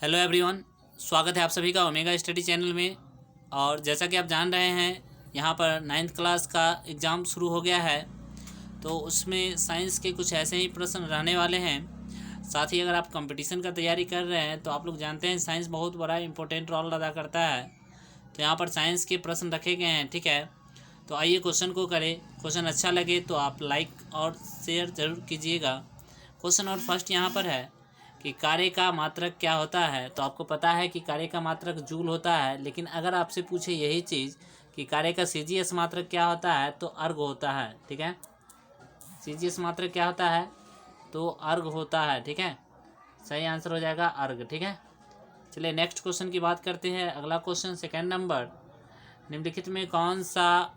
Hello everyone, स्वागत है आप सभी का ओमेगा स्टडी चैनल में। और जैसा कि आप जान रहे हैं, यहाँ पर 9th क्लास का एग्ज़ाम शुरू हो गया है, तो उसमें साइंस के कुछ ऐसे ही प्रश्न रहने वाले हैं। साथ ही अगर आप कंपटीशन का तैयारी कर रहे हैं तो आप लोग जानते हैं साइंस बहुत बड़ा इंपॉर्टेंट रोल अदा करता है। तो यहाँ पर साइंस के प्रश्न रखे गए हैं, ठीक है। तो आइए क्वेश्चन को करें। क्वेश्चन अच्छा लगे तो आप लाइक और शेयर ज़रूर कीजिएगा। क्वेश्चन और फर्स्ट यहाँ पर है कि कार्य का मात्रक क्या होता है। तो आपको पता है कि कार्य का मात्रक जूल होता है, लेकिन अगर आपसे पूछे यही चीज़ कि कार्य का सीजीएस मात्रक क्या होता है तो अर्ग होता है, ठीक है। सीजीएस मात्रक क्या होता है तो अर्ग होता है, ठीक है। सही आंसर हो जाएगा अर्ग, ठीक है। चलिए नेक्स्ट क्वेश्चन की बात करते हैं। अगला क्वेश्चन सेकेंड नंबर, निम्नलिखित में कौन सा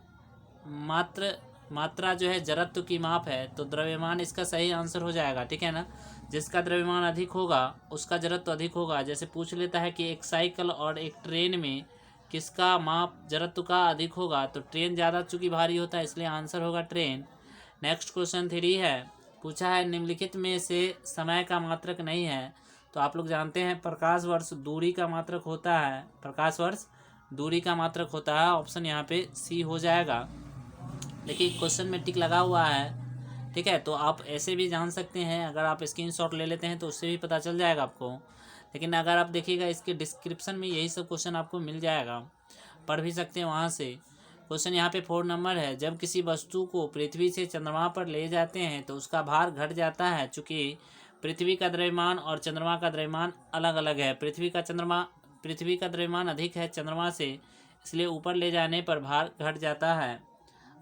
मात्रा जो है जड़त्व की माप है। तो द्रव्यमान इसका सही आंसर हो जाएगा, ठीक है ना। जिसका द्रव्यमान अधिक होगा उसका जड़त्व अधिक होगा। जैसे पूछ लेता है कि एक साइकिल और एक ट्रेन में किसका माप जड़त्व का अधिक होगा, तो ट्रेन ज़्यादा चूँकि भारी होता है, इसलिए आंसर होगा ट्रेन। नेक्स्ट क्वेश्चन 3 है, पूछा है निम्नलिखित में से समय का मात्रक नहीं है। तो आप लोग जानते हैं प्रकाश वर्ष दूरी का मात्रक होता है, प्रकाश वर्ष दूरी का मात्रक होता है। ऑप्शन यहाँ पे सी हो जाएगा। देखिए क्वेश्चन में टिक लगा हुआ है, ठीक है। तो आप ऐसे भी जान सकते हैं, अगर आप स्क्रीनशॉट ले लेते हैं तो उससे भी पता चल जाएगा आपको। लेकिन अगर आप देखिएगा इसके डिस्क्रिप्शन में यही सब क्वेश्चन आपको मिल जाएगा, पढ़ भी सकते हैं वहाँ से। क्वेश्चन यहाँ पे 4 नंबर है, जब किसी वस्तु को पृथ्वी से चंद्रमा पर ले जाते हैं तो उसका भार घट जाता है। चूँकि पृथ्वी का द्रव्यमान और चंद्रमा का द्रव्यमान अलग अलग है। पृथ्वी का द्रव्यमान अधिक है चंद्रमा से, इसलिए ऊपर ले जाने पर भार घट जाता है।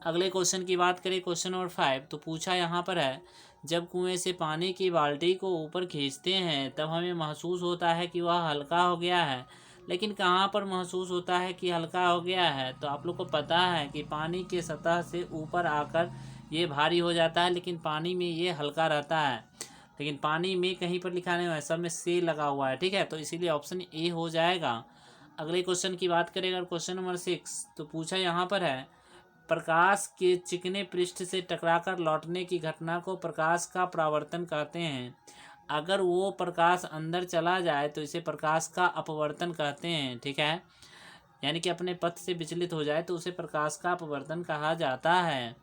अगले क्वेश्चन की बात करें, क्वेश्चन नंबर 5, तो पूछा यहाँ पर है, जब कुएं से पानी की बाल्टी को ऊपर खींचते हैं तब हमें महसूस होता है कि वह हल्का हो गया है, लेकिन कहाँ पर महसूस होता है कि हल्का हो गया है। तो आप लोग को पता है कि पानी के सतह से ऊपर आकर ये भारी हो जाता है, लेकिन पानी में ये हल्का रहता है। लेकिन पानी में कहीं पर लिखा नहीं हुआ है, सब में से लगा हुआ है, ठीक है। तो इसीलिए ऑप्शन ए हो जाएगा। अगले क्वेश्चन की बात करें अगर क्वेश्चन नंबर 6, तो पूछा यहाँ पर है, प्रकाश के चिकने पृष्ठ से टकराकर लौटने की घटना को प्रकाश का परावर्तन कहते हैं। अगर वो प्रकाश अंदर चला जाए तो इसे प्रकाश का अपवर्तन कहते हैं, ठीक है। यानी कि अपने पथ से विचलित हो जाए तो उसे प्रकाश का अपवर्तन कहा जाता है।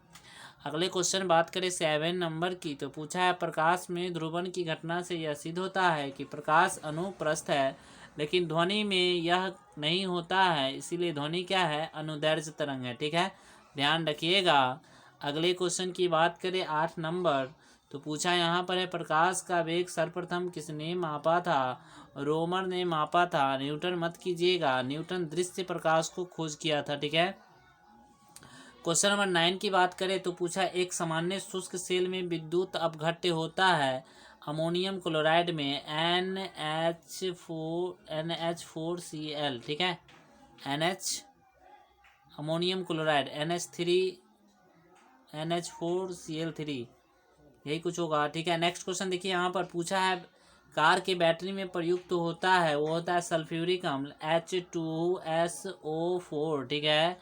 अगले क्वेश्चन बात करें 7 नंबर की, तो पूछा है, प्रकाश में ध्रुवण की घटना से यह सिद्ध होता है कि प्रकाश अनुप्रस्थ है, लेकिन ध्वनि में यह नहीं होता है, इसीलिए ध्वनि क्या है, अनुदैर्घ्य तरंग है, ठीक है। ध्यान रखिएगा। अगले क्वेश्चन की बात करें 8 नंबर, तो पूछा यहाँ पर है, प्रकाश का वेग सर्वप्रथम किसने मापा था। रोमर ने मापा था, न्यूटन मत कीजिएगा, न्यूटन दृश्य प्रकाश को खोज किया था, ठीक है। क्वेश्चन नंबर 9 की बात करें तो पूछा, एक सामान्य शुष्क सेल में विद्युत अपघट्य होता है अमोनियम क्लोराइड में NH4Cl, ठीक है। अमोनियम क्लोराइड NH4Cl3 यही कुछ होगा, ठीक है। नेक्स्ट क्वेश्चन देखिए, यहाँ पर पूछा है, कार के बैटरी में प्रयुक्त होता है, वो होता है सल्फ्यूरिक अम्ल H2SO4, ठीक है।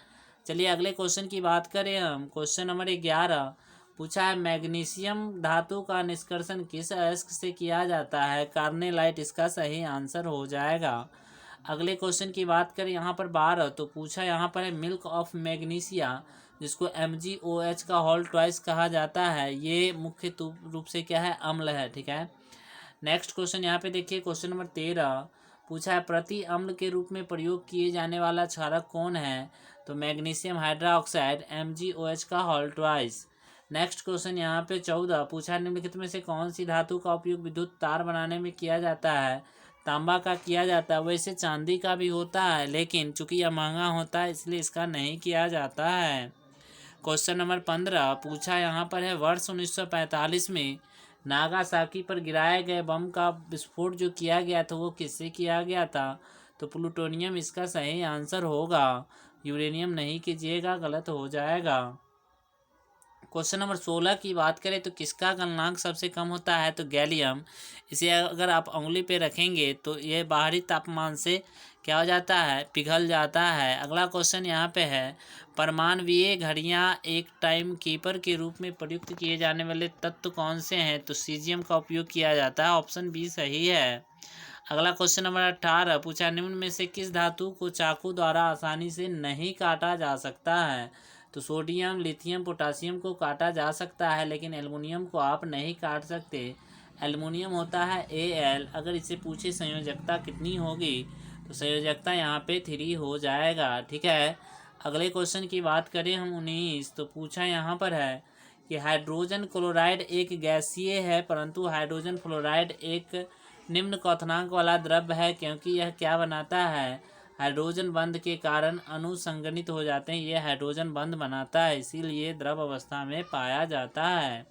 चलिए अगले क्वेश्चन की बात करें हम। क्वेश्चन नंबर 11 पूछा है, मैग्नीशियम धातु का निष्कर्षण किस अयस्क से किया जाता है। कार्नेलाइट इसका सही आंसर हो जाएगा। अगले क्वेश्चन की बात करें यहाँ पर 12, तो पूछा यहाँ पर है, मिल्क ऑफ मैग्नीशिया जिसको MgOH का होल ट्वाइस कहा जाता है, ये मुख्य रूप से क्या है, अम्ल है, ठीक है। नेक्स्ट क्वेश्चन यहाँ पे देखिए, क्वेश्चन नंबर 13 पूछा है, प्रति अम्ल के रूप में प्रयोग किए जाने वाला क्षारक कौन है। तो मैग्नीशियम हाइड्रोक्साइड MgOH का होल ट्वाइस। नेक्स्ट क्वेश्चन यहाँ पे 14 पूछा है, निम्नलिखित में से कौन सी धातु का उपयोग विद्युत तार बनाने में किया जाता है। तांबा का किया जाता है, वैसे चांदी का भी होता है, लेकिन चूंकि यह महंगा होता है इसलिए इसका नहीं किया जाता है। क्वेश्चन नंबर 15 पूछा यहाँ पर है, वर्ष 1945 में नागासाकी पर गिराए गए बम का विस्फोट जो किया गया था वो किससे किया गया था। तो प्लूटोनियम इसका सही आंसर होगा, यूरेनियम नहीं कीजिएगा, गलत हो जाएगा। क्वेश्चन नंबर 16 की बात करें तो किसका गलनांक सबसे कम होता है। तो गैलियम। इसे अगर आप उंगली पे रखेंगे तो ये बाहरी तापमान से क्या हो जाता है, पिघल जाता है। अगला क्वेश्चन यहाँ पे है, परमाणवीय घड़ियाँ एक टाइम कीपर के रूप में प्रयुक्त किए जाने वाले तत्व कौन से हैं। तो सीजियम का उपयोग किया जाता है, ऑप्शन बी सही है। अगला क्वेश्चन नंबर 18 पूछा, निम्न में से किस धातु को चाकू द्वारा आसानी से नहीं काटा जा सकता है? तो सोडियम, लिथियम, पोटासियम को काटा जा सकता है, लेकिन एल्युमिनियम को आप नहीं काट सकते। एल्युमिनियम होता है Al। अगर इससे पूछे संयोजकता कितनी होगी, तो संयोजकता यहाँ पे 3 हो जाएगा। ठीक है, अगले क्वेश्चन की बात करें हम 19, तो पूछा यहाँ पर है कि हाइड्रोजन क्लोराइड एक गैसीय है, परंतु हाइड्रोजन फ्लोराइड एक निम्न क्वथनांक वाला द्रव्य है, क्योंकि यह क्या बनाता है? हाइड्रोजन बंध के कारण अणु संगठित हो जाते हैं, यह हाइड्रोजन बंध बनाता है, इसीलिए द्रव अवस्था में पाया जाता है।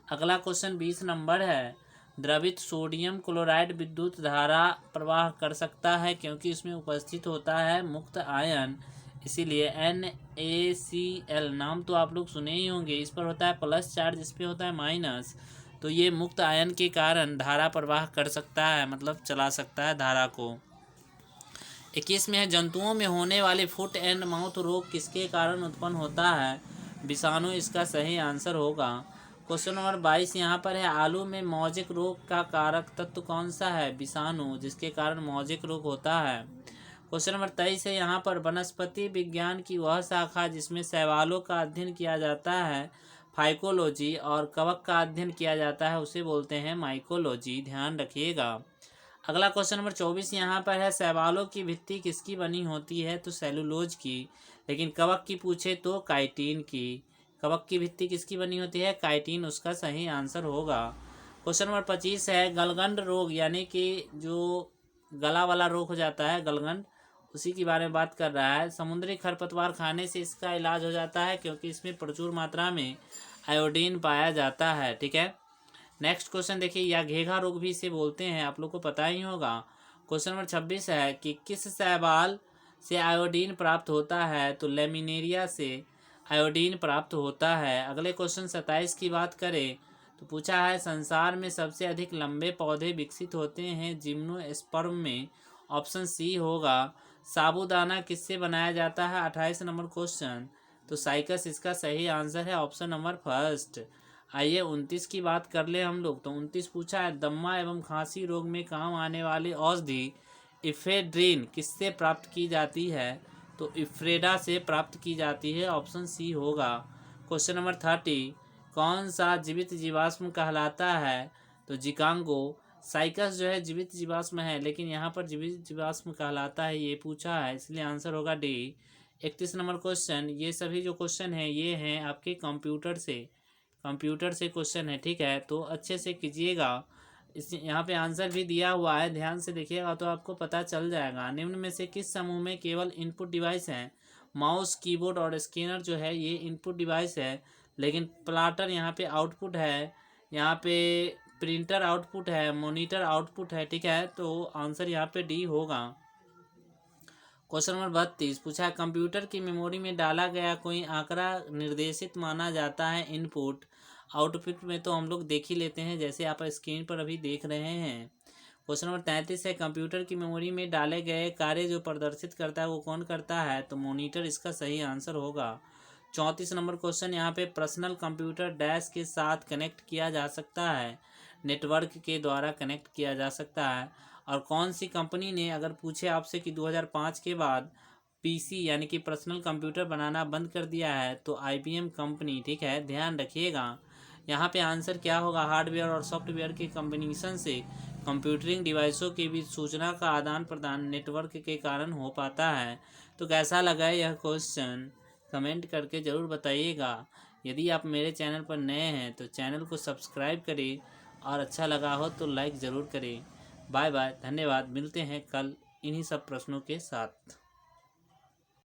अगला क्वेश्चन 20 नंबर है, द्रवित सोडियम क्लोराइड विद्युत धारा प्रवाह कर सकता है, क्योंकि इसमें उपस्थित होता है मुक्त आयन, इसीलिए NaCl नाम तो आप लोग सुने ही होंगे। इस पर होता है प्लस चार्ज, इस पर होता है माइनस, तो ये मुक्त आयन के कारण धारा प्रवाह कर सकता है, मतलब चला सकता है धारा को। 21 में है, जंतुओं में होने वाले फुट एंड माउथ रोग किसके कारण उत्पन्न होता है? विषाणु इसका सही आंसर होगा। क्वेश्चन नंबर 22 यहाँ पर है, आलू में मौजिक रोग का कारक तत्व कौन सा है? विषाणु, जिसके कारण मौजिक रोग होता है। क्वेश्चन नंबर 23 है यहाँ पर, वनस्पति विज्ञान की वह शाखा जिसमें शैवालों का अध्ययन किया जाता है फाइकोलॉजी, और कवक का अध्ययन किया जाता है उसे बोलते हैं माइकोलॉजी, ध्यान रखिएगा। अगला क्वेश्चन नंबर 24 यहाँ पर है, शैवालों की भित्ति किसकी बनी होती है? तो सेलुलोज की, लेकिन कवक की पूछे तो काइटिन की। कवक की भित्ति किसकी बनी होती है? काइटिन, उसका सही आंसर होगा। क्वेश्चन नंबर 25 है, गलगंड रोग यानी कि जो गला वाला रोग हो जाता है गलगंड, उसी के बारे में बात कर रहा है। समुद्री खरपतवार खाने से इसका इलाज हो जाता है, क्योंकि इसमें प्रचुर मात्रा में आयोडीन पाया जाता है। ठीक है, नेक्स्ट क्वेश्चन देखिए, या घेघा रोग भी इसे बोलते हैं, आप लोग को पता ही होगा। क्वेश्चन नंबर 26 है कि किस शैवाल से आयोडीन प्राप्त होता है? तो लेमिनेरिया से आयोडीन प्राप्त होता है। अगले क्वेश्चन 27 की बात करें तो पूछा है, संसार में सबसे अधिक लंबे पौधे विकसित होते हैं जिम्नोस्पर्म में, ऑप्शन सी होगा। साबूदाना किससे बनाया जाता है? 28 नंबर क्वेश्चन, तो साइकस इसका सही आंसर है, ऑप्शन नंबर फर्स्ट। आइए 29 की बात कर ले हम लोग, तो 29 पूछा है, दम्मा एवं खांसी रोग में काम आने वाली औषधि इफेड्रिन किससे प्राप्त की जाती है? तो इफ्रेडा से प्राप्त की जाती है, ऑप्शन सी होगा। क्वेश्चन नंबर 30, कौन सा जीवित जीवाश्म कहलाता है? तो जिकांगो। साइकस जो है जीवित जीवाश्म है, लेकिन यहाँ पर जीवित जीवाश्म कहलाता है, ये पूछा है, इसलिए आंसर होगा डी। 31 नंबर क्वेश्चन, ये सभी जो क्वेश्चन है ये हैं आपके कंप्यूटर से क्वेश्चन है। ठीक है, तो अच्छे से कीजिएगा। इस यहाँ पे आंसर भी दिया हुआ है, ध्यान से देखिएगा तो आपको पता चल जाएगा। निम्न में से किस समूह में केवल इनपुट डिवाइस है? माउस, कीबोर्ड और स्कैनर जो है ये इनपुट डिवाइस है, लेकिन प्लाटर यहाँ पे आउटपुट है, यहाँ पे प्रिंटर आउटपुट है, मॉनिटर आउटपुट है। ठीक है, तो आंसर यहाँ पे डी होगा। क्वेश्चन नंबर 32 पूछा है, कंप्यूटर की मेमोरी में डाला गया कोई आंकड़ा निर्देशित माना जाता है इनपुट? आउटपुट में तो हम लोग देख ही लेते हैं, जैसे आप स्क्रीन पर अभी देख रहे हैं। क्वेश्चन नंबर 33 है, कंप्यूटर की मेमोरी में डाले गए कार्य जो प्रदर्शित करता है वो कौन करता है? तो मॉनिटर इसका सही आंसर होगा। 34 नंबर क्वेश्चन, यहाँ पे पर्सनल कंप्यूटर डैश के साथ कनेक्ट किया जा सकता है, नेटवर्क के द्वारा कनेक्ट किया जा सकता है। और कौन सी कंपनी ने, अगर पूछे आपसे कि 2005 के बाद पीसी यानी कि पर्सनल कंप्यूटर बनाना बंद कर दिया है, तो IBM कंपनी। ठीक है, ध्यान रखिएगा। यहाँ पे आंसर क्या होगा? हार्डवेयर और सॉफ्टवेयर के कॉम्बिनेशन से कंप्यूटरिंग डिवाइसों के बीच सूचना का आदान प्रदान नेटवर्क के कारण हो पाता है। तो कैसा लगा यह क्वेश्चन? कमेंट करके ज़रूर बताइएगा। यदि आप मेरे चैनल पर नए हैं तो चैनल को सब्सक्राइब करें, और अच्छा लगा हो तो लाइक ज़रूर करें। बाय बाय, धन्यवाद। मिलते हैं कल इन्हीं सब प्रश्नों के साथ।